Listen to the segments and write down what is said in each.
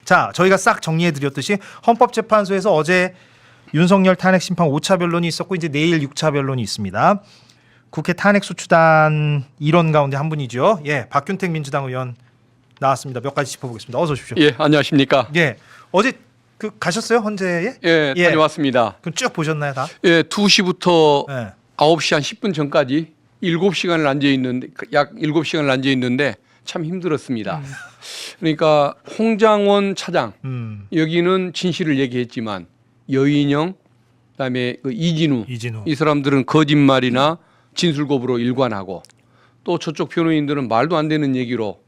자, 저희가 싹 정리해드렸듯이 헌법재판소에서 어제 윤석열 탄핵 심판 5차 변론이 있었고 이제 내일 6차 변론이 있습니다. 국회 탄핵소추단 일원 가운데 한 분이죠. 예, 박균택 민주당 의원 나왔습니다. 몇 가지 짚어보겠습니다. 어서 오십시오. 예, 안녕하십니까. 예, 어제 그 가셨어요 헌재에? 예, 다녀왔습니다. 그럼 쭉 보셨나요 다? 예, 2시부터 예. 9시 한 10분 전까지 7시간을 앉아 있는데 약 7시간을 앉아 있는데 참 힘들었습니다. 그러니까 홍장원 차장 여기는 진실을 얘기했지만 여인영 그다음에 그 이진우 이 사람들은 거짓말이나 진술거부로 일관하고 또 저쪽 변호인들은 말도 안 되는 얘기로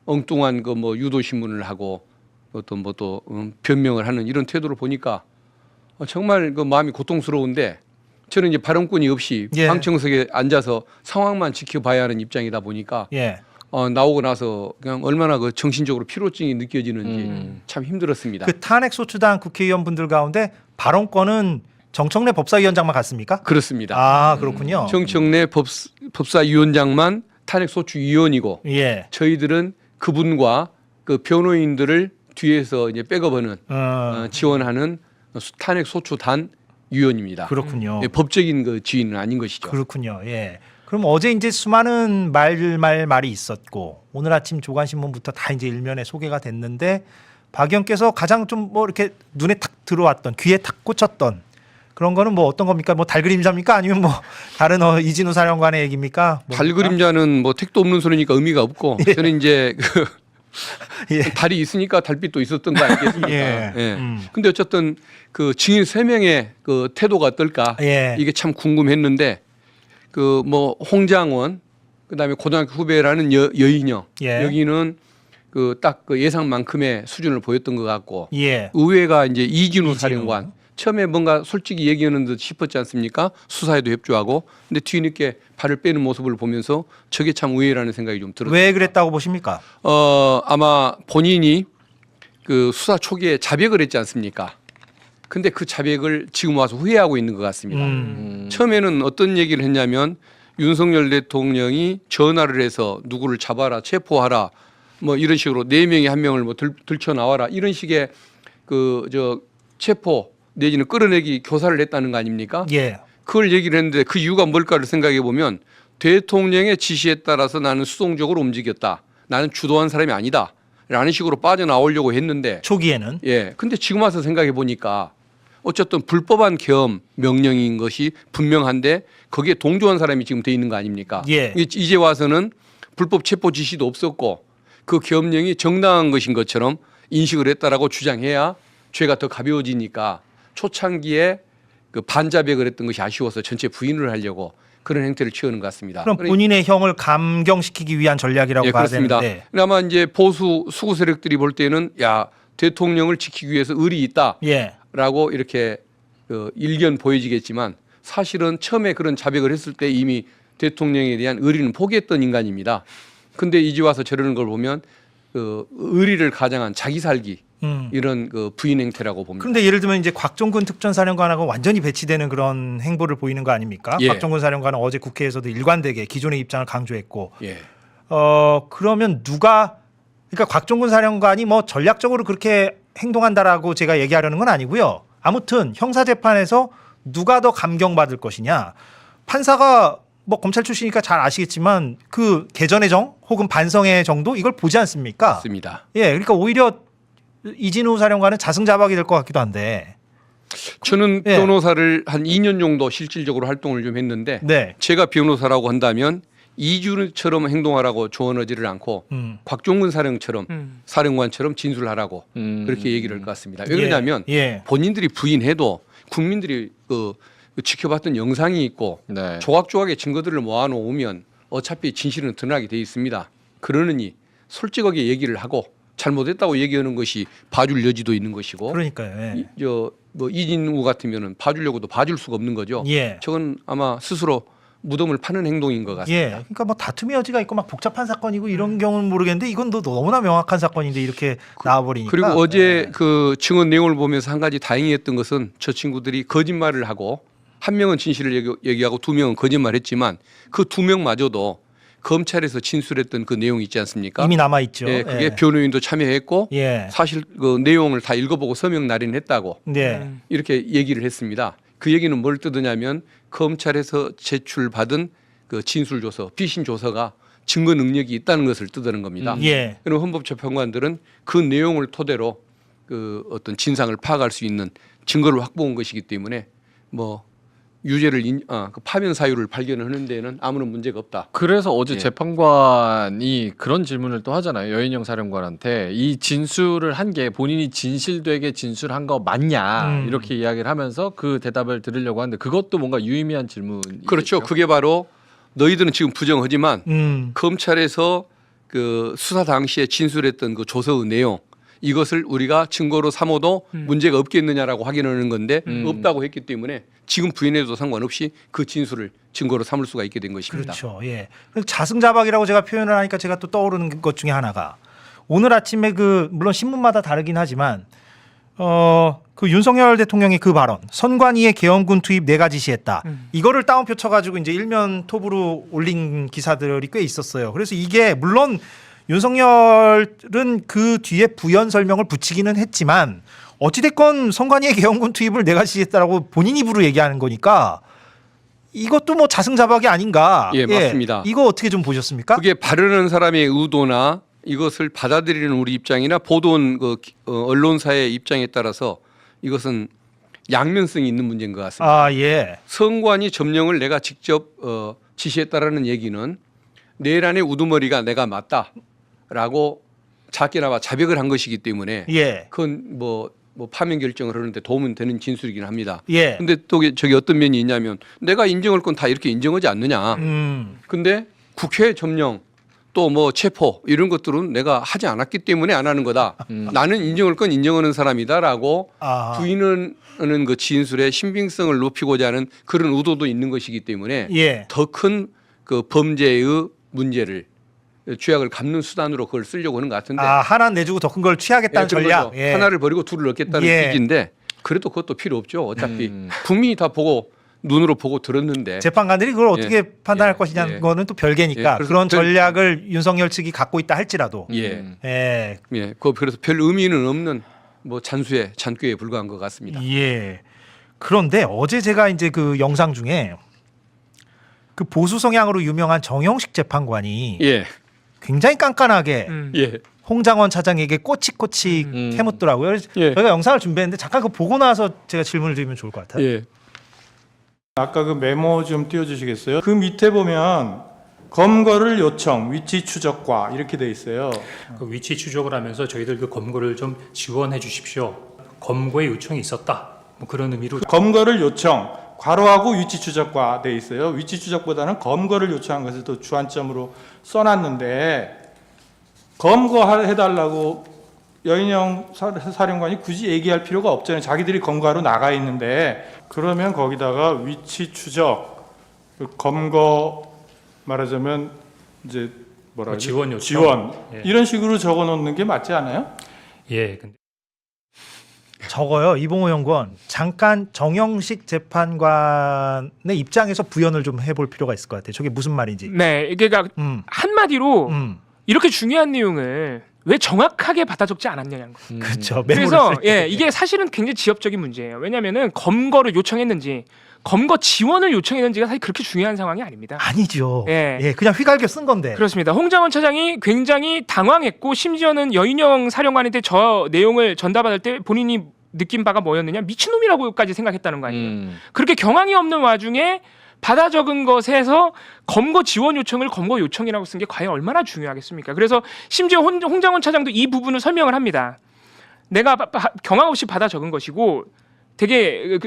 엉뚱한 그 뭐 유도 신문을 하고 어떤 뭐 또 변명을 하는 이런 태도를 보니까 정말 그 마음이 고통스러운데 저는 이제 발언권이 없이 예. 방청석에 앉아서 상황만 지켜봐야 하는 입장이다 보니까 예. 나오고 나서 그냥 얼마나 그 정신적으로 피로증이 느껴지는지 참 힘들었습니다. 그 탄핵소추단 국회의원분들 가운데 발언권은 정청래 법사위원장만 갔습니까? 그렇습니다. 아, 그렇군요. 정청래 법사위원장만 탄핵소추위원이고 예. 저희들은 그분과 그 변호인들을 뒤에서 이제 백업하는 지원하는 탄핵소추단 위원입니다. 그렇군요. 예, 법적인 그 지위는 아닌 것이죠. 그렇군요. 예. 그럼 어제 이제 수많은 말이 있었고 오늘 아침 조간신문부터 다 이제 일면에 소개가 됐는데 박 의원께서 가장 좀 뭐 이렇게 눈에 탁 들어왔던 귀에 탁 꽂혔던 그런 거는 뭐 어떤 겁니까? 뭐 달그림자입니까? 아니면 뭐 다른 이진우 사령관의 얘기입니까? 달그림자는 뭐 택도 없는 소리니까 의미가 없고 예. 저는 이제 그 예. 달이 있으니까 달빛도 있었던 거 아니겠습니까? 예. 예. 근데 어쨌든 그 증인 3명의 그 태도가 어떨까? 예. 이게 참 궁금했는데 그 뭐 홍장원 그다음에 고등학교 후배라는 여인영 예. 여기는 그 딱 그 예상만큼의 수준을 보였던 것 같고 예. 의외가 이제 이진우 사령관 처음에 뭔가 솔직히 얘기하는 듯 싶었지 않습니까? 수사에도 협조하고 근데 뒤늦게 발을 빼는 모습을 보면서 저게 참 의외라는 생각이 좀 들었어요. 왜 그랬다고 보십니까? 아마 본인이 그 수사 초기에 자백을 했지 않습니까? 근데 그 자백을 지금 와서 후회하고 있는 것 같습니다. 처음에는 어떤 얘기를 했냐면 윤석열 대통령이 전화를 해서 누구를 잡아라, 체포하라, 뭐 이런 식으로 4명이 1명을 뭐 들쳐 나와라 이런 식의 그 저 체포 내지는 끌어내기 교사를 했다는 거 아닙니까? 예. 그걸 얘기를 했는데 그 이유가 뭘까를 생각해 보면 대통령의 지시에 따라서 나는 수동적으로 움직였다. 나는 주도한 사람이 아니다. 라는 식으로 빠져나오려고 했는데 초기에는 예. 근데 지금 와서 생각해 보니까 어쨌든 불법한 계엄 명령인 것이 분명한데 거기에 동조한 사람이 지금 돼 있는 거 아닙니까? 예. 이제 와서는 불법 체포 지시도 없었고 그 계엄령이 정당한 것인 것처럼 인식을 했다라고 주장해야 죄가 더 가벼워지니까 초창기에 그 반자백을 했던 것이 아쉬워서 전체 부인을 하려고 그런 행태를 취하는 것 같습니다. 그럼 본인의 형을 감경시키기 위한 전략이라고 예, 봐야 그렇습니다. 되는데 아마 이제 보수 수구 세력들이 볼 때는 야 대통령을 지키기 위해서 의리 있다라고 예. 이렇게 그 일견 보여지겠지만 사실은 처음에 그런 자백을 했을 때 이미 대통령에 대한 의리는 포기했던 인간입니다. 근데 이제 와서 저러는 걸 보면 그 의리를 가장한 자기 살기 이런 그 부인 행태라고 봅니다. 그런데 예를 들면 이제 곽종근 특전사령관하고 완전히 배치되는 그런 행보를 보이는 거 아닙니까? 예. 곽종근 사령관은 어제 국회에서도 일관되게 기존의 입장을 강조했고 예. 그러면 누가 그러니까 곽종근 사령관이 뭐 전략적으로 그렇게 행동한다라고 제가 얘기하려는 건 아니고요. 아무튼 형사재판에서 누가 더 감경받을 것이냐. 판사가 뭐 검찰 출신이니까 잘 아시겠지만 그 개전의 정 혹은 반성의 정도 이걸 보지 않습니까? 맞습니다. 예, 그러니까 오히려 이진우 사령관은 자승자박이 될 것 같기도 한데. 저는 예. 변호사를 한 2년 정도 실질적으로 활동을 좀 했는데 네. 제가 변호사라고 한다면 이준우처럼 행동하라고 조언하지를 않고 곽종근 사령관처럼 진술하라고 그렇게 얘기를 할 것 같습니다. 왜 그러냐면 예. 본인들이 부인해도 국민들이 그 지켜봤던 영상이 있고 네. 조각조각의 증거들을 모아놓으면 어차피 진실은 드러나게 돼 있습니다. 그러느니 솔직하게 얘기를 하고 잘못했다고 얘기하는 것이 봐줄 여지도 있는 것이고 그러니까요. 예. 뭐 이진우 같으면은 봐주려고도 봐줄 수가 없는 거죠. 예. 저건 아마 스스로 무덤을 파는 행동인 것 같습니다. 예. 그러니까 뭐 다툼의 여지가 있고 막 복잡한 사건이고 이런 경우는 모르겠는데 이건 너무나 명확한 사건인데 이렇게 나와버리니까. 그리고 어제 예. 그 증언 내용을 보면서 한 가지 다행이었던 것은 저 친구들이 거짓말을 하고 한 명은 진실을 얘기하고 2명은 거짓말했지만 그 2명마저도 검찰에서 진술했던 그 내용이 있지 않습니까? 이미 남아 있죠. 예, 그게 변호인도 참여했고 예. 사실 그 내용을 다 읽어보고 서명 날인했다고 네. 이렇게 얘기를 했습니다. 그 얘기는 뭘 뜨드냐면 검찰에서 제출받은 그 진술조서, 비신조서가 증거 능력이 있다는 것을 뜨드는 겁니다. 예. 그럼 헌법재판관들은 그 내용을 토대로 그 어떤 진상을 파악할 수 있는 증거를 확보한 것이기 때문에 뭐 유죄를 그 파면 사유를 발견하는 데는 아무런 문제가 없다. 그래서 어제 예. 재판관이 그런 질문을 또 하잖아요. 여인영 사령관한테 이 진술을 한 게 본인이 진실되게 진술한 거 맞냐 이렇게 이야기를 하면서 그 대답을 들으려고 하는데 그것도 뭔가 유의미한 질문이죠. 그렇죠. 그게 바로 너희들은 지금 부정하지만 검찰에서 그 수사 당시에 진술했던 그 조서의 내용 이것을 우리가 증거로 삼어도 문제가 없겠느냐라고 확인하는 건데 없다고 했기 때문에 지금 부인해도 상관없이 그 진술을 증거로 삼을 수가 있게 된 것입니다. 그렇죠. 예. 자승자박이라고 제가 표현을 하니까 제가 또 떠오르는 것 중에 하나가 오늘 아침에 그 물론 신문마다 다르긴 하지만 그 윤석열 대통령의 그 발언 선관위의 계엄군 투입 내가 지시했다. 이거를 따옴표 쳐가지고 이제 일면 톱으로 올린 기사들이 꽤 있었어요. 그래서 이게 물론 윤석열은 그 뒤에 부연 설명을 붙이기는 했지만 어찌됐건 선관위의 계엄군 투입을 내가 지시했다라고 본인 입으로 얘기하는 거니까 이것도 뭐 자승자박이 아닌가. 예, 맞습니다. 이거 어떻게 좀 보셨습니까? 그게 바르는 사람의 의도나 이것을 받아들이는 우리 입장이나 보도한 그 언론사의 입장에 따라서 이것은 양면성이 있는 문제인 것 같습니다. 아, 예. 선관위 점령을 내가 직접 지시했다라는 얘기는 내란의 우두머리가 내가 맞다라고 작게나마 자백을 한 것이기 때문에 예. 그건 뭐 파면 결정을 하는데 도움은 되는 진술이긴 합니다. 예. 근데 또 저기 어떤 면이 있냐면 내가 인정할 건 다 이렇게 인정하지 않느냐. 근데 국회 점령 또 뭐 체포 이런 것들은 내가 하지 않았기 때문에 안 하는 거다. 나는 인정할 건 인정하는 사람이다라고 부인하는 그 진술의 신빙성을 높이고자 하는 그런 의도도 있는 것이기 때문에 예. 더 큰 그 범죄의 문제를 죄악을 갚는 수단으로 그걸 쓰려고 하는 것 같은데 하나 내주고 더 큰 걸 취하겠다는 그런 전략. 거죠. 예. 하나를 버리고 둘을 얻겠다는 예. 뜻인데 그래도 그것도 필요 없죠. 어차피 국민이 다 보고 눈으로 보고 들었는데 재판관들이 그걸 어떻게 판단할 것이냐는 예. 거는 또 별개니까 예. 그래서 그런 전략을 윤석열 측이 갖고 있다 할지라도 예. 예. 그래서 별 의미는 없는 뭐 잔꾀에 불과한 것 같습니다. 예. 그런데 어제 제가 이제 그 영상 중에 그 보수 성향으로 유명한 정영식 재판관이 예. 굉장히 깐깐하게 예. 홍장원 차장에게 꼬치꼬치 캐묻더라고요. 그래서 예. 저희가 영상을 준비했는데 잠깐 그거 보고 나서 제가 질문을 드리면 좋을 것 같아요. 예. 아까 그 메모 좀 띄워주시겠어요? 그 밑에 보면 검거를 요청, 위치 추적과 이렇게 돼 있어요. 그 위치 추적을 하면서 저희들 그 검거를 좀 지원해 주십시오. 검거의 요청이 있었다. 뭐 그런 의미로 검거를 요청, 괄호하고 위치 추적과 돼 있어요. 위치 추적보다는 검거를 요청한 것을 또 주안점으로 써놨는데 검거해달라고 여인영 사령관이 굳이 얘기할 필요가 없잖아요. 자기들이 검거하러 나가 있는데 그러면 거기다가 위치 추적, 검거 말하자면 이제 뭐라 그러지? 지원 요청. 지원 예. 이런 식으로 적어놓는 게 맞지 않아요? 예. 근데 적어요. 이봉호 연구원 잠깐 정영식 재판관의 입장에서 부연을 좀 해볼 필요가 있을 것 같아요. 저게 무슨 말인지. 네, 이게 그러니까 한마디로 이렇게 중요한 내용을 왜 정확하게 받아 적지 않았냐는 거예요. 그렇죠. 그래서 이게 사실은 굉장히 지엽적인 문제예요. 왜냐하면은 검거를 요청했는지 검거 지원을 요청했는지가 사실 그렇게 중요한 상황이 아닙니다. 아니죠. 예. 예, 그냥 휘갈겨 쓴 건데. 그렇습니다. 홍장원 차장이 굉장히 당황했고 심지어는 여인영 사령관한테 저 내용을 전달받을 때 본인이 느낀 바가 뭐였느냐 미친놈이라고까지 생각했다는 거 아니에요. 그렇게 경황이 없는 와중에 받아 적은 것에서 검거 지원 요청을 검거 요청이라고 쓴 게 과연 얼마나 중요하겠습니까? 그래서 심지어 홍장원 차장도 이 부분을 설명을 합니다. 내가 경황 없이 받아 적은 것이고 되게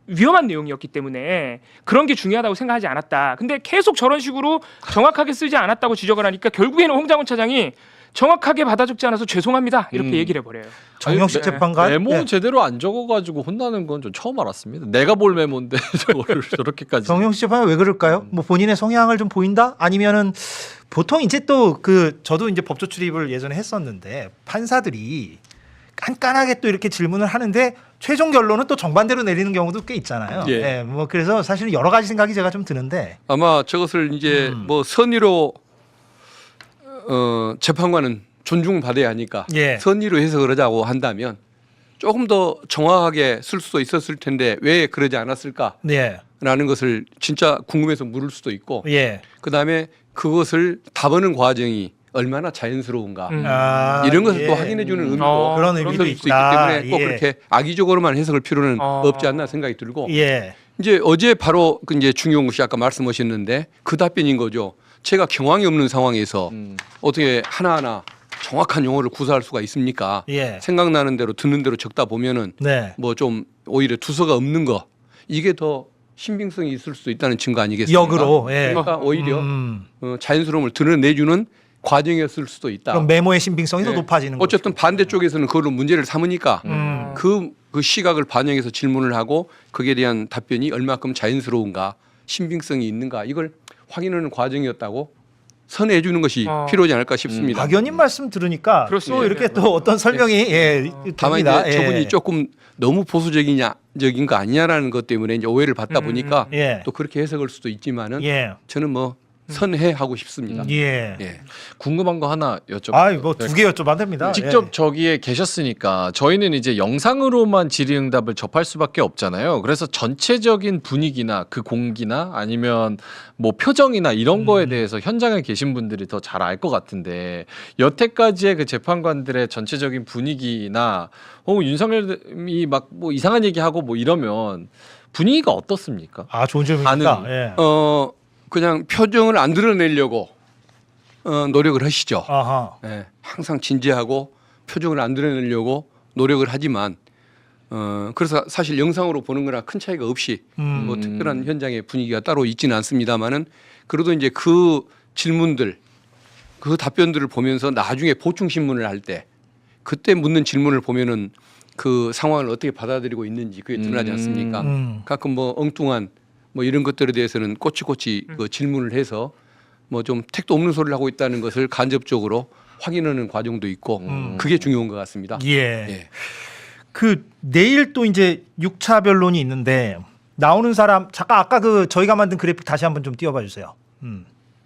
위험한 내용이었기 때문에 그런 게 중요하다고 생각하지 않았다. 근데 계속 저런 식으로 정확하게 쓰지 않았다고 지적을 하니까 결국에는 홍장원 차장이 정확하게 받아 적지 않아서 죄송합니다. 이렇게 얘기를 해버려요. 정영식 재판관 메모 예. 제대로 안 적어가지고 혼나는 건 좀 처음 알았습니다. 내가 볼 메모인데 저거를 저렇게까지. 정영식 재판관 왜 그럴까요? 뭐 본인의 성향을 좀 보인다? 아니면은 보통 이제 또 저도 이제 법조 출입을 예전에 했었는데 판사들이 깐깐하게 또 이렇게 질문을 하는데 최종 결론은 또 정반대로 내리는 경우도 꽤 있잖아요. 예. 뭐 그래서 사실은 여러 가지 생각이 제가 좀 드는데 아마 저것을 이제 뭐 선의로 재판관은 존중받아야 하니까 예. 선의로 해석을 하자고 한다면 조금 더 정확하게 쓸 수도 있었을 텐데 왜 그러지 않았을까라는 예. 것을 진짜 궁금해서 물을 수도 있고 예. 그다음에 그것을 답하는 과정이 얼마나 자연스러운가 아, 이런 것을 예. 또 확인해 주는 의미도 그런 의미도 있을 수 있기 있다. 때문에 꼭 예. 그렇게 악의적으로만 해석할 필요는 없지 않나 생각이 들고 예. 이제 어제 바로 그 이제 중요한 것이 아까 말씀하셨는데 그 답변인 거죠. 제가 경황이 없는 상황에서 어떻게 하나하나 정확한 용어를 구사할 수가 있습니까? 예. 생각나는 대로 듣는 대로 적다 보면은 네. 뭐 좀 오히려 두서가 없는 거 이게 더 신빙성이 있을 수도 있다는 증거 아니겠습니까? 역으로. 예. 그러니까 오히려 자연스러움을 드러내주는 과정이었을 수도 있다. 그럼 메모의 신빙성이 더 네. 높아지는 거죠. 어쨌든 반대쪽에서는 그걸로 문제를 삼으니까 그 시각을 반영해서 질문을 하고 거기에 대한 답변이 얼마큼 자연스러운가 신빙성이 있는가 이걸 확인하는 과정이었다고 선회해 주는 것이 필요하지 않을까 싶습니다. 박 의원님 말씀 들으니까 그렇습니다. 또 이렇게 또 어떤 설명이 예, 다만 됩니다. 이제 저분이 조금 너무 보수적인 거 아니냐라는 것 때문에 이제 오해를 받다 보니까 예. 또 그렇게 해석할 수도 있지만은 예. 저는 뭐 선회하고 싶습니다. 예. 예. 궁금한 거 하나 여쭤볼게요. 아, 뭐 두 개 여쭤봐도 됩니다. 직접 예. 저기에 계셨으니까 저희는 이제 영상으로만 질의응답을 접할 수밖에 없잖아요. 그래서 전체적인 분위기나 그 공기나 아니면 뭐 표정이나 이런 거에 대해서 현장에 계신 분들이 더 잘 알 것 같은데 여태까지의 그 재판관들의 전체적인 분위기나 윤석열이 막 뭐 이상한 얘기하고 뭐 이러면 분위기가 어떻습니까? 아, 좋은 질문입니다. 반응이. 예. 그냥 표정을 안 드러내려고 노력을 하시죠. 아하. 예, 항상 진지하고 표정을 안 드러내려고 노력을 하지만 그래서 사실 영상으로 보는 거랑 큰 차이가 없이 뭐 특별한 현장의 분위기가 따로 있지는 않습니다만은 그래도 이제 그 질문들 그 답변들을 보면서 나중에 보충 신문을 할 때 그때 묻는 질문을 보면은 그 상황을 어떻게 받아들이고 있는지 그게 드러나지 않습니까? 가끔 뭐 엉뚱한 뭐 이런 것들에 대해서는 꼬치꼬치 그 질문을 해서 뭐 좀 택도 없는 소리를 하고 있다는 것을 간접적으로 확인하는 과정도 있고 그게 중요한 것 같습니다. 예. 예. 그 내일 또 이제 6차 변론이 있는데 나오는 사람 잠깐 아까 그 저희가 만든 그래픽 다시 한번 좀 띄워봐 주세요.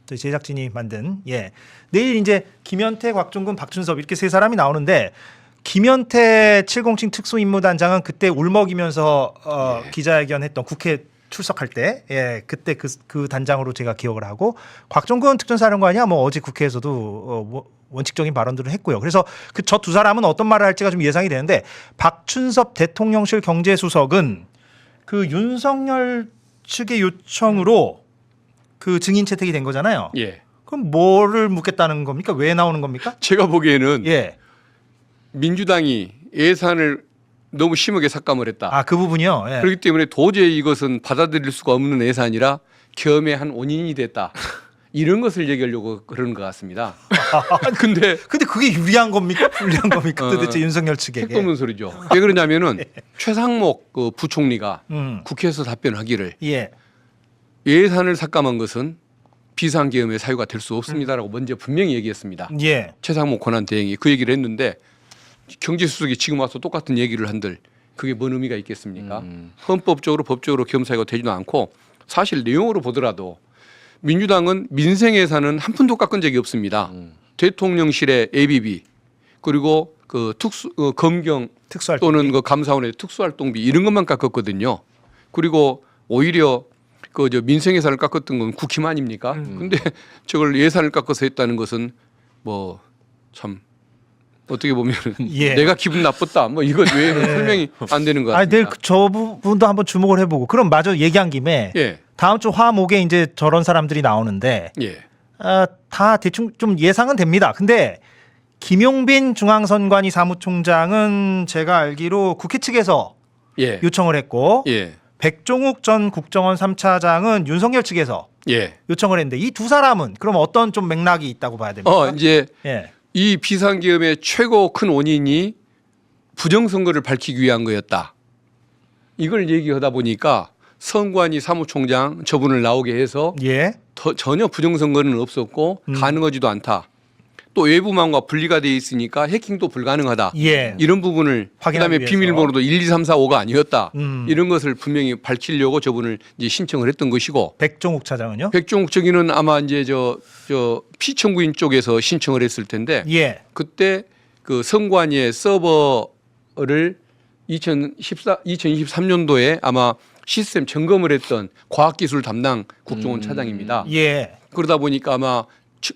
저희 제작진이 만든 예 내일 이제 김현태, 곽종근, 박준섭 이렇게 세 사람이 나오는데 김현태 707 특수임무단장은 그때 울먹이면서 기자회견했던 국회 출석할 때 예 그때 그 단장으로 제가 기억을 하고 곽종근 특전사령관이야 뭐 어제 국회에서도 뭐 원칙적인 발언들을 했고요. 그래서 그 저 두 사람은 어떤 말을 할지가 좀 예상이 되는데 박춘섭 대통령실 경제수석은 그 윤석열 측의 요청으로 그 증인 채택이 된 거잖아요. 예. 그럼 뭐를 묻겠다는 겁니까? 왜 나오는 겁니까? 제가 보기에는 예. 민주당이 예산을 너무 심하게 삭감을 했다. 아, 그 부분이요. 예. 그렇기 때문에 도저히 이것은 받아들일 수가 없는 예산이라 겸의 한 원인이 됐다. 이런 것을 얘기하려고 그러는 것 같습니다. 근데 근데 그게 유리한 겁니까? 불리한 겁니까? 도대체 윤석열 측에게. 택도 없는 소리죠. 왜 그러냐면은 최상목 그 부총리가 음. 국회에서 답변하기를 예. 예산을 삭감한 것은 비상계엄의 사유가 될 수 없습니다라고 먼저 분명히 얘기했습니다. 예. 최상목 권한대행이 그 얘기를 했는데 경제수석이 지금 와서 똑같은 얘기를 한들 그게 뭔 의미가 있겠습니까? 헌법적으로 법적으로 계엄 사유가 되지도 않고 사실 내용으로 보더라도 민주당은 민생 예산은 한 푼도 깎은 적이 없습니다. 대통령실의 ABB 그리고 그 검경 특수활동. 또는 그 감사원의 특수활동비 이런 것만 깎았거든요. 그리고 오히려 그 저 민생 예산을 깎았던 건 국힘 아닙니까? 근데 저걸 예산을 깎아서 했다는 것은 뭐 참 어떻게 보면 예. 내가 기분 나빴다 뭐 이거 왜 설명이 안 되는 것 아니, 내일 같습니다. 저 부분도 한번 주목을 해보고 그럼 마저 얘기한 김에 예, 다음 주 화목에 이제 저런 사람들이 나오는데 예, 다 대충 좀 예상은 됩니다. 근데 김용빈 중앙선관위 사무총장은 제가 알기로 국회 측에서 예, 요청을 했고 예, 백종욱 전 국정원 3차장은 윤석열 측에서 예. 요청을 했는데 이 두 사람은 그럼 어떤 좀 맥락이 있다고 봐야 됩니까? 이제 예. 이 비상계엄의 최고 큰 원인이 부정선거를 밝히기 위한 거였다. 이걸 얘기하다 보니까 선관위 사무총장 저분을 나오게 해서 예. 전혀 부정선거는 없었고 가능하지도 않다. 또 외부망과 분리가 돼 있으니까 해킹도 불가능하다. 예. 이런 부분을 확인하기 그다음에 위해서. 비밀번호도 1, 2, 3, 4, 5가 아니었다. 음. 이런 것을 분명히 밝히려고 저분을 이제 신청을 했던 것이고 백종욱 차장은요? 백종욱 저기는 아마 이제 저 피청구인 쪽에서 신청을 했을 텐데 예. 그때 그 선관위의 서버를 2023년도에 아마 시스템 점검을 했던 과학기술 담당 국정원 차장입니다. 예. 그러다 보니까 아마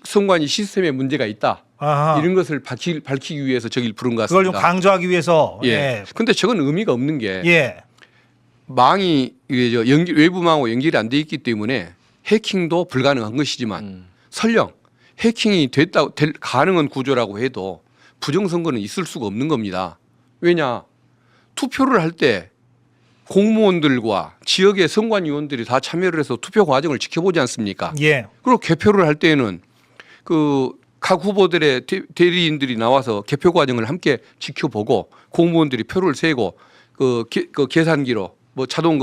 선관위 시스템에 문제가 있다. 아하. 이런 것을 밝히기 위해서 저길 부른 것 그걸 같습니다. 좀 강조하기 위해서. 예. 근데 저건 의미가 없는 게 예. 망이 이게 외부망하고 연결이 안 돼 있기 때문에 해킹도 불가능한 것이지만 설령 해킹이 될 가능한 구조라고 해도 부정선거는 있을 수가 없는 겁니다. 왜냐? 투표를 할 때 공무원들과 지역의 선관위원들이 다 참여를 해서 투표 과정을 지켜보지 않습니까? 예. 그리고 개표를 할 때에는 그 각 후보들의 대리인들이 나와서 개표 과정을 함께 지켜보고 공무원들이 표를 세고 그 계산기로 뭐 자동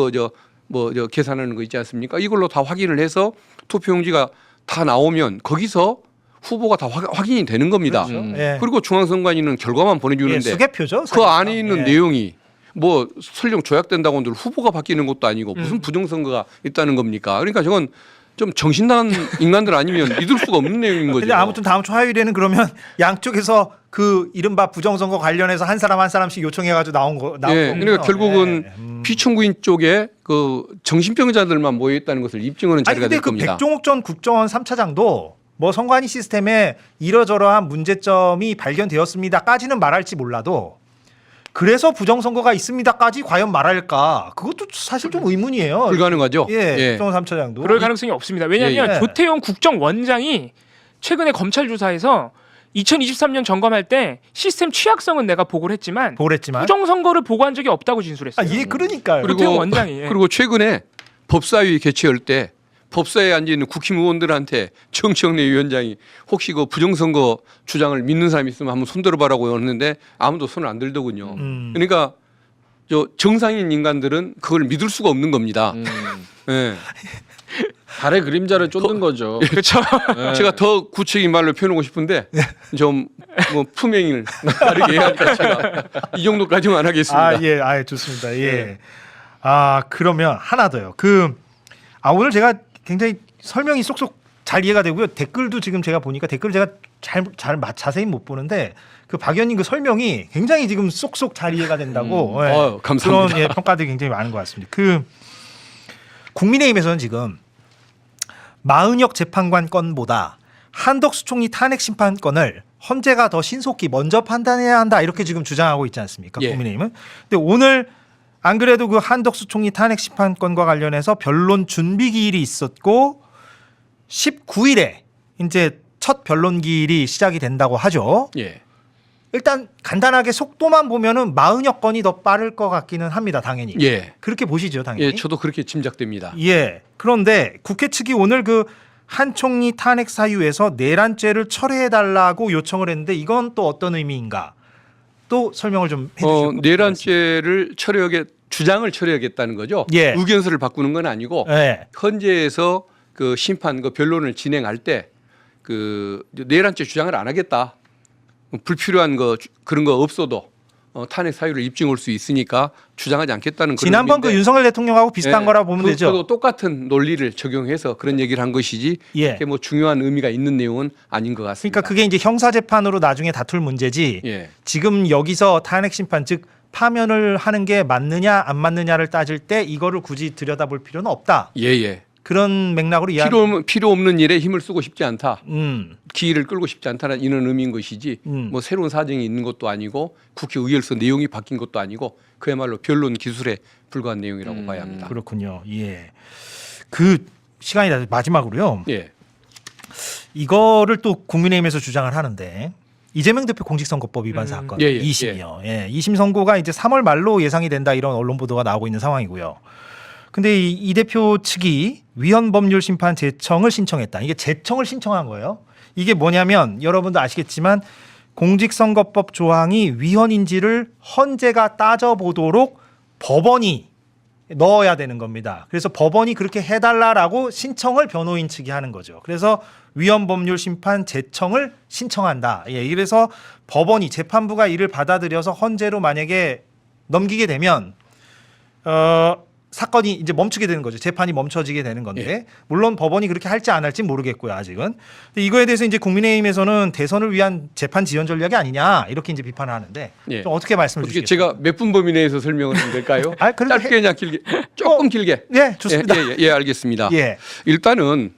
계산하는 거 있지 않습니까? 이걸로 다 확인을 해서 투표용지가 다 나오면 거기서 후보가 다 확인이 되는 겁니다. 예. 그리고 중앙선관위는 결과만 예, 보내주는데 수개표죠. 그 사실상. 안에 있는 예. 내용이 뭐 설령 조약된다고 한들 후보가 바뀌는 것도 아니고 무슨 부정선거가 있다는 겁니까? 그러니까 저건 좀 정신 나간 인간들 아니면 믿을 수가 없는 내용인 거죠. 근데 아무튼 다음 주 화요일에는 그러면 양쪽에서 그 이른바 부정선거 관련해서 한 사람씩 요청해가지고 나온 거군요. 그러니까 결국은 예. 피청구인 쪽에 그 정신병자들만 모여 있다는 것을 입증하는 아니 자리가 근데 될 그 겁니다. 백종욱 전 국정원 3차장도 뭐 선관위 시스템에 이러저러한 문제점이 발견되었습니다까지는 말할지 몰라도 그래서 부정선거가 있습니다까지 과연 말할까? 그것도 사실 좀 의문이에요. 불가능하죠. 예, 국정원 3차장도. 그럴 가능성이 없습니다. 왜냐하면 예, 예. 조태용 국정원장이 최근에 검찰 조사에서 2023년 점검할 때 시스템 취약성은 내가 보고를 했지만 보랬지만. 부정선거를 보고한 적이 없다고 진술했어요. 예, 그러니까요. 조태용 원장이. 그리고 최근에 법사위 개최할 때 법사위에 앉아 있는 국힘의원들한테 정청래 위원장이 혹시 그 부정선거 주장을 믿는 사람이 있으면 한번 손들어봐라고 했는데 아무도 손을 안 들더군요. 그러니까 저 정상인 인간들은 그걸 믿을 수가 없는 겁니다. 예. 달의 그림자를 쫓는 거죠. 그렇죠. 제가 더 구체적인 말로 표현하고 싶은데 좀 뭐 품행을 다르게 해야 할까 제가 이 정도까지만 안 하겠습니다. 예, 좋습니다. 예. 그러면 하나 더요. 오늘 제가 굉장히 설명이 쏙쏙 잘 이해가 되고요. 댓글도 지금 제가 보니까 댓글 제가 자세히 못 보는데 그 박 의원님 그 설명이 굉장히 지금 쏙쏙 잘 이해가 된다고. 예. 감사합니다. 그런 평가들이 굉장히 많은 것 같습니다. 국민의힘에서는 지금 마은혁 재판관 건보다 한덕수 총리 탄핵 심판 건을 헌재가 더 신속히 먼저 판단해야 한다 이렇게 지금 주장하고 있지 않습니까? 예. 국민의힘은. 근데 오늘 안 그래도 그 한덕수 총리 탄핵 심판 건과 관련해서 변론 준비 기일이 있었고 19일에 이제 첫 변론 기일이 시작이 된다고 하죠. 예. 일단 간단하게 속도만 보면은 마은혁 건이 더 빠를 것 같기는 합니다, 당연히. 예. 그렇게 보시죠, 당연히. 예, 저도 그렇게 짐작됩니다. 예. 그런데 국회 측이 오늘 그 한 총리 탄핵 사유에서 내란죄를 철회해달라고 요청을 했는데 이건 또 어떤 의미인가? 또 설명을 좀 해주시고. 내란죄를 주장을 처리하겠다는 거죠. 예. 의견서를 바꾸는 건 아니고 예. 헌재에서 그 심판 그 변론을 진행할 때 그 내란죄 주장을 안 하겠다. 불필요한 그런 거 없어도 탄핵 사유를 입증할 수 있으니까 주장하지 않겠다는 그런 지난번 그 의미인데, 윤석열 대통령하고 비슷한 예, 거라 보면 되죠. 그것도 똑같은 논리를 적용해서 그런 얘기를 한 것이지 예. 그게 뭐 중요한 의미가 있는 내용은 아닌 것 같습니다. 그러니까 그게 이제 형사 재판으로 나중에 다툴 문제지. 예. 지금 여기서 탄핵 심판 즉 파면을 하는 게 맞느냐 안 맞느냐를 따질 때 이거를 굳이 들여다볼 필요는 없다. 예. 그런 맥락으로 이해하는. 필요 없는 일에 힘을 쓰고 싶지 않다. 음. 기일을 끌고 싶지 않다는 이런 의미인 것이지 뭐 새로운 사정이 있는 것도 아니고 국회 의결서 내용이 바뀐 것도 아니고 그야말로 변론 기술에 불과한 내용이라고 봐야 합니다. 그렇군요. 예. 그 시간이 다 마지막으로요. 예. 이거를 또 국민의힘에서 주장을 하는데 이재명 대표 공직선거법 위반 사건 예, 예, 2심이요. 예. 2심 선고가 이제 3월 말로 예상이 된다 이런 언론 보도가 나오고 있는 상황이고요. 근데 이 대표 측이 위헌 법률 심판 제청을 신청했다. 이게 제청을 신청한 거예요. 이게 뭐냐면 여러분도 아시겠지만 공직선거법 조항이 위헌인지를 헌재가 따져보도록 법원이 넣어야 되는 겁니다. 그래서 법원이 그렇게 해달라라고 신청을 변호인 측이 하는 거죠. 그래서 위헌법률 심판 제청을 신청한다. 예, 이래서 법원이 재판부가 이를 받아들여서 헌재로 만약에 넘기게 되면 사건이 이제 멈추게 되는 거죠. 재판이 멈춰지게 되는 건데 예. 물론 법원이 그렇게 할지 안 할지 모르겠고요. 아직은. 근데 이거에 대해서 이제 국민의힘에서는 대선을 위한 재판 지연 전략이 아니냐 이렇게 이제 비판을 하는데 예. 좀 어떻게 말씀을 어떻게 주시겠어요? 제가 몇 분 범위 내에서 설명을 하면 될까요? 아, 그래도 짧게냐 길게? 조금 길게. 예, 좋습니다. 예, 알겠습니다. 예. 일단은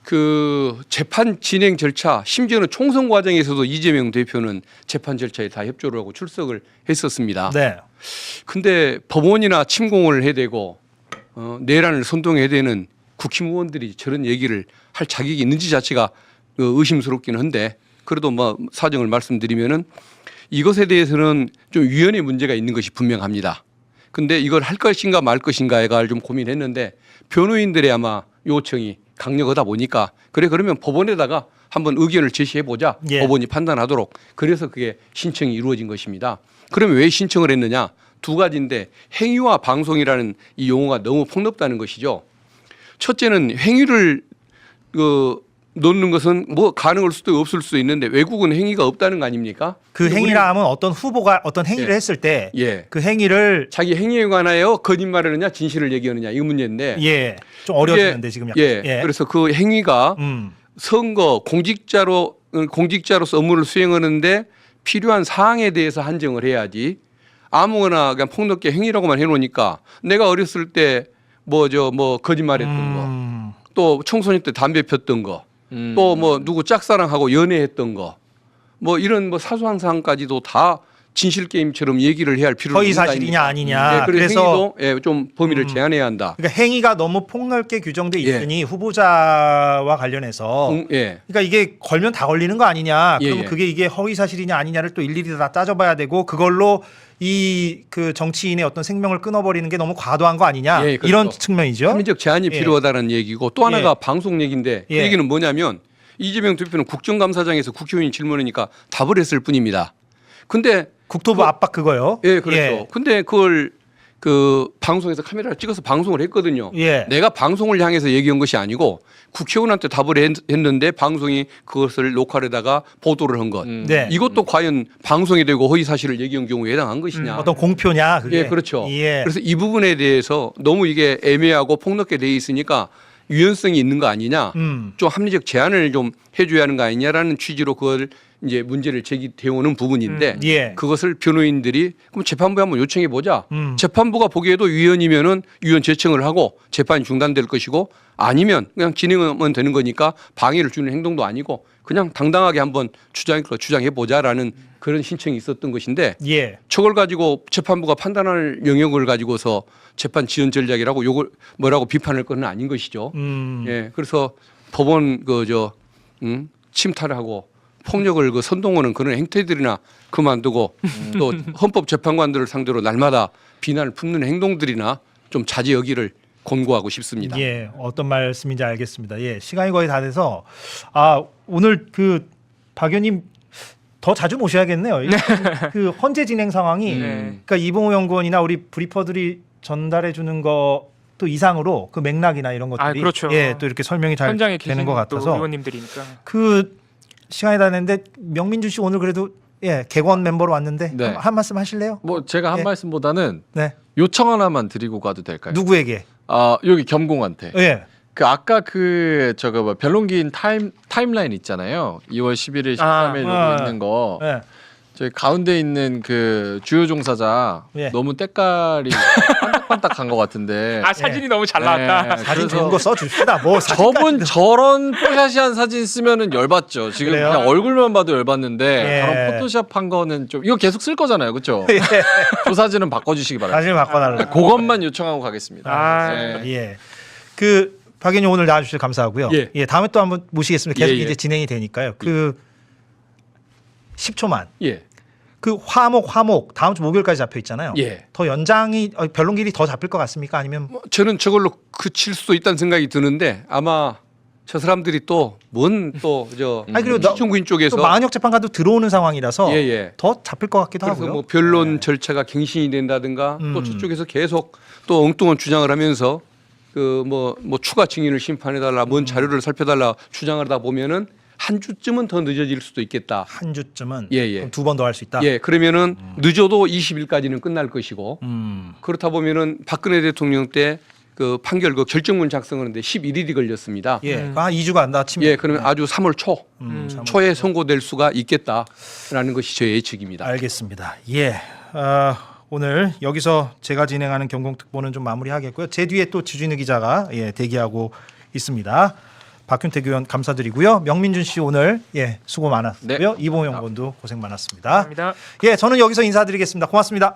그 재판 진행 절차, 심지어는 총선 과정에서도 이재명 대표는 재판 절차에 다 협조를 하고 출석을 했었습니다. 네. 근데 법원이나 침공을 해대고 내란을 선동해야 되는 국힘의원들이 저런 얘기를 할 자격이 있는지 자체가 의심스럽긴 한데 그래도 뭐 사정을 말씀드리면은 이것에 대해서는 좀 위헌의 문제가 있는 것이 분명합니다. 근데 이걸 할 것인가 말 것인가가 좀 고민했는데 변호인들의 아마 요청이 강력하다 보니까 그래 그러면 법원에다가 한번 의견을 제시해 보자. 예. 법원이 판단하도록. 그래서 그게 신청이 이루어진 것입니다. 그러면 왜 신청을 했느냐? 두 가지인데 행위와 방송이라는 이 용어가 너무 폭넓다는 것이죠. 첫째는 행위를 넣는 것은 뭐 가능할 수도 없을 수도 있는데 외국은 행위가 없다는 거 아닙니까? 그 근데 행위라 하면 어떤 후보가 어떤 행위를 예. 했을 때 그 예. 행위를 자기 행위에 관하여 거짓말을 하느냐 진실을 얘기하느냐 이 문제인데 예. 좀 어려지는데 지금 약간. 예. 그래서 그 행위가 선거 공직자로서 업무를 수행하는데 필요한 사항에 대해서 한정을 해야지 아무거나 그냥 폭넓게 행위라고만 해놓으니까 내가 어렸을 때 뭐 거짓말했던 거, 또 청소년 때 담배 폈던 거, 또 뭐 누구 짝사랑하고 연애했던 거, 뭐 이런 뭐 사소한 사항까지도 다 진실 게임처럼 얘기를 해야 할 필요가 허위 있는 거 사실이냐 아닙니까? 아니냐. 네, 그래서 그래서 행위도 좀 범위를 제한해야 한다. 그러니까 행위가 너무 폭넓게 규정돼 있으니 후보자와 관련해서 예. 그러니까 이게 걸면 다 걸리는 거 아니냐. 예, 그럼 예. 그게 이게 허위 사실이냐 아니냐를 또 일일이 다 따져봐야 되고 그걸로 이 그 정치인의 어떤 생명을 끊어버리는 게 너무 과도한 거 아니냐. 예, 그렇죠. 이런 측면이죠. 합리적 제한이 예. 필요하다는 얘기고 또 하나가 방송 얘기인데 그 예. 얘기는 뭐냐면 이재명 대표는 국정감사장에서 국회의원이 질문하니까 답을 했을 뿐입니다. 근데 국토부 압박 그거요. 예, 그렇죠. 근데 그걸 그 방송에서 카메라를 찍어서 방송을 했거든요. 예. 내가 방송을 향해서 얘기한 것이 아니고 국회의원한테 답을 했는데 방송이 그것을 녹화에다가 보도를 한 것. 네. 이것도 과연 방송이 되고 허위 사실을 얘기한 경우에 해당한 것이냐. 어떤 공표냐 그게. 예, 그렇죠. 예. 그래서 이 부분에 대해서 너무 이게 애매하고 폭넓게 돼 있으니까 유연성이 있는 거 아니냐. 좀 합리적 제한을 좀 해줘야 하는 거 아니냐라는 취지로 그걸 이제 문제를 제기되어 오는 부분인데 예. 그것을 변호인들이 그럼 재판부에 한번 요청해 보자. 재판부가 보기에도 위헌이면은 위헌 제청을 하고 재판이 중단될 것이고 아니면 그냥 진행하면 되는 거니까 방해를 주는 행동도 아니고 그냥 당당하게 한번 주장해 보자라는 그런 신청이 있었던 것인데 예. 저걸 가지고 재판부가 판단할 영역을 가지고서 재판 지연 전략이라고 요걸 뭐라고 비판할 건 아닌 것이죠. 예, 그래서 법원 침탈하고 폭력을 그 선동하는 그런 행태들이나 그만두고 또 헌법재판관들을 상대로 날마다 비난을 품는 행동들이나 좀 자제 여기를 권고하고 싶습니다. 예, 어떤 말씀인지 알겠습니다. 예, 시간이 거의 다 돼서 오늘 그 박 의원님 더 자주 모셔야겠네요. 그 헌재 진행 상황이 그러니까 이봉호 연구원이나 우리 브리퍼들이 전달해 주는 거 또 이상으로 그 맥락이나 이런 것들이 그렇죠. 예, 또 이렇게 설명이 잘 현장에 되는 계신 것 또 같아서 의원님들이니까. 그 시간이 다 됐는데 명민준 씨 오늘 그래도 예, 객원 멤버로 왔는데 네. 한 말씀 하실래요? 뭐 제가 한 예. 말씀보다는 네. 요청 하나만 드리고 가도 될까요? 누구에게? 여기 겸공한테. 예. 그 아까 그 저거 뭐 변론기인 타임라인 있잖아요. 2월 11일 13일 여기 있는 거. 예. 저희 가운데 있는 그 주요 종사자 예. 너무 때깔이 반딱반딱한 것 같은데. 사진이 너무 잘 나왔다. 네, 사진 그래서 좋은 거 써줍시다. 뭐 저분 저런 뽀샤시한 사진 쓰면은 열받죠. 지금 그래요? 그냥 얼굴만 봐도 열받는데 예. 저런 포토샵한 거는 좀 이거 계속 쓸 거잖아요, 그렇죠? 저 사진은 바꿔주시기 바랍니다. 사진 바꿔달라. 그것만 요청하고 가겠습니다. 아, 네. 예. 그 박 의원님 오늘 나와주셔서 감사하고요. 예. 다음에 또 한번 모시겠습니다. 계속 예, 예. 이제 진행이 되니까요. 그 10초만. 예. 그 화목 다음 주 목요일까지 잡혀 있잖아요. 예. 더 연장이 변론길이 더 잡힐 것 같습니까? 아니면 저는 저걸로 그칠 수도 있다는 생각이 드는데 아마 저 사람들이 또 뭔 또저 아니, 그리고 너- 시청구인 쪽에서 또 마흔역 재판관도 들어오는 상황이라서 예. 더 잡힐 것 같기도 그래서 하고요. 뭐 변론 절차가 갱신이 된다든가 또 저쪽에서 계속 또 엉뚱한 주장을 하면서 그 뭐 추가 증인을 심판해달라, 뭔 자료를 살펴달라 주장을 하다 보면은 한 주쯤은 더 늦어질 수도 있겠다. 한 주쯤은 예. 두 번 더 할 수 있다. 예, 그러면은 늦어도 20일까지는 끝날 것이고 그렇다 보면은 박근혜 대통령 때 그 판결 그 결정문 작성하는데 11일이 걸렸습니다. 예, 한 2주가 안 다치면 예, 그러면 아주 3월 초 초에 선고될 수가 있겠다라는 것이 저의 예측입니다. 알겠습니다. 예, 오늘 여기서 제가 진행하는 경공특보는 좀 마무리하겠고요. 제 뒤에 또 주진우 기자가 대기하고 있습니다. 박균택 의원 감사드리고요. 명민준 씨 오늘 수고 많았고요. 네. 이봉영 의원도 고생 많았습니다. 감사합니다. 예, 저는 여기서 인사드리겠습니다. 고맙습니다.